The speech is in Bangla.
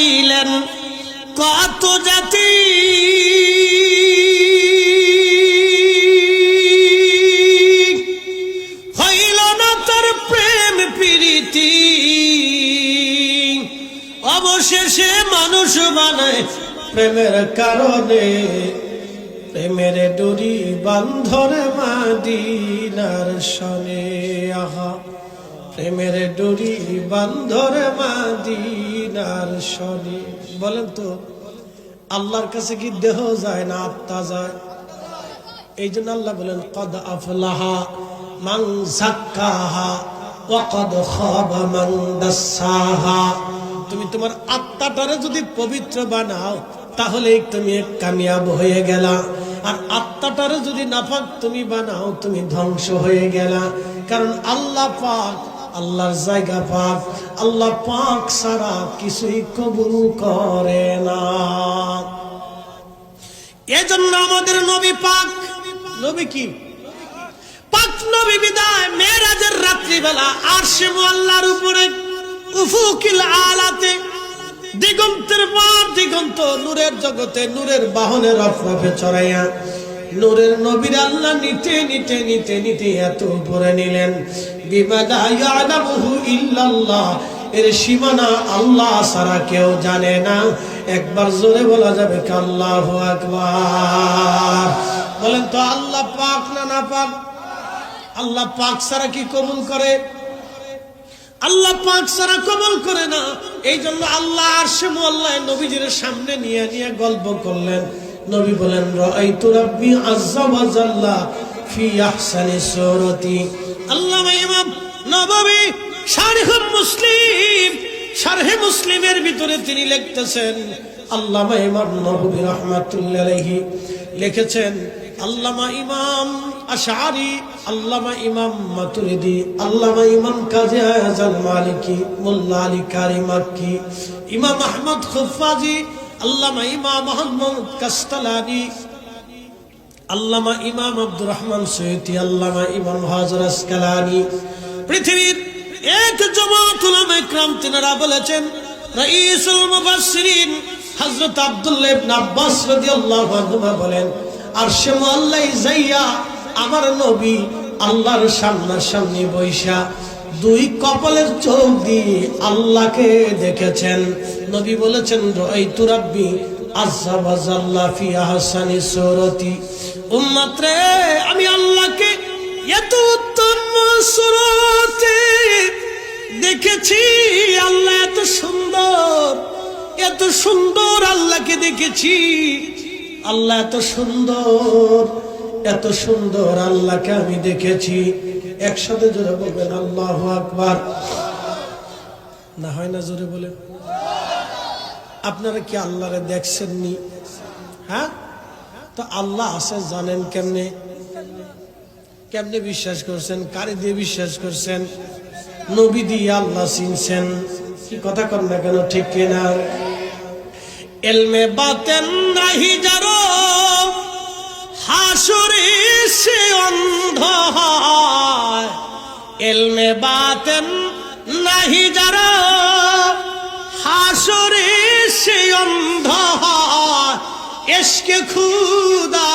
পাঠাইলেন কত জাতি হইল না তার প্রেম প্রীতি অবশেষে মানুষ বানায় প্রেমের কারণে প্রেমের ডুরি বান্ধরে মদিনার শনে আহা প্রেমের ডুরি বান্ধরে মদিনার শনে বলেন তো আল্লাহর কাছে কি দেহ যায় না আত্মা যায় এই জন্য আল্লাহ বলেন কদ আফলাহা মান যাক্কাহা ওয়া কদ খাবা মান দাসসাহা তুমি তোমার আত্মাটারে যদি পবিত্র বানাও তাহলে তুমি কামিয়াব হয়ে গেলা আর আত্মাটারে যদি নাপাক তুমি বানাও তুমি ধ্বংস হয়ে গেলা কারণ আল্লাহ পাক আল্লাহর জায়গা পাক আল্লাহ পাক ছাড়া কিছুই কবুল করে না এজন্য আমাদের নবী পাক নবী কি পাক নবী বিদায় মেরাজের রাত্রিবেলা আরশে মুআল্লার উপরে উফুকিল আলাতে দিগন্তের পর দিগন্ত নূরের জগতে নূরের বাহনে রফরফে চড়াইয়া নূরের নবীর আল্লাহ নিতে নিতে নিতে নিতে এত উপরে নিলেন বিমাদা ইয়ালামুহু ইল্লাল্লাহ এর সীমানা আল্লাহ ছাড়া কেউ জানে না একবার জোরে বলা যাবে কি আল্লাহু আকবার বলেন তো আল্লাহ পাক না না পাক আল্লাহ পাক ছাড়া কি কবুল করে আল্লাহ পাক ছাড়া কবুল করে না এই জন্য আল্লাহ আরশে মুআল্লায় নবীজির সামনে নিয়ে নিয়ে গল্প করলেন নবী বলেন রাআইতু রাব্বি আযজা ওয়া জাল্লা ফি আহসানি সূরাতি আল্লামা ইমাম নববী শারহে মুসলিমের ভিতরে তিনি লিখতেছেন আল্লামা ইমাম নববী রাহমাতুল্লাহি আলাইহি লিখেছেন আল্লামা ইমাম আশআরি আল্লামা ইমাম মাতুরিদি আল্লামা ইমাম কাজী আযম মালিকি মোল্লা আলী কারি মাক্কি ইমাম আহমদ খুফাজি আল্লামা ইমাম মুহাম্মদ কাস্তালানি আল্লামা ইমাম আব্দুর রহমান সৈয়দি আল্লামা ইমাম হাজর আসকালানি পৃথিবীর এক জামাত উলামা ইকরাম তিনারা বলেছেন রাইসুল মুফাসসিরিন হযরত আব্দুল্লাহ ইবনে আব্বাস রাদিয়াল্লাহু আনহু বলেন আরশে মুআল্লায় যাইয়া আমার নবী আল্লাহর সামনাসামনি বৈশা দুই কপালের চোখ দিয়ে আল্লাহকে দেখেছেন নবী বলেছেন রাআইতু রাব্বি আযজা ওয়া জাল্লা ফি আহসানি সূরাতি উম্মত রে আমি আল্লাহকে এত উত্তম সূরাতে দেখেছি আল্লাহ এত সুন্দর আল্লাহকে দেখেছি আল্লাহ এত সুন্দর আল্লাহকে আমি দেখেছি একসাথে জোরে বলবেন আল্লাহু আকবার না হয় না জোরে বলে আপনারা কি আল্লাহরে দেখছেননি হ্যাঁ তো আল্লাহ আছে জানেন কেমনে কেমনে বিশ্বাস করছেন কারে দিয়ে বিশ্বাস করছেন নবী দিয়ে আল্লাহ চিনছেন কি কথা কর না কেন ঠিক কিনা ইলমে বাতেন নাহি যারো হাসরে সে অন্ধ হয় ইলমে বাতেন নাহি যারো হাসরে সে অন্ধ হয় ইশকে খুদা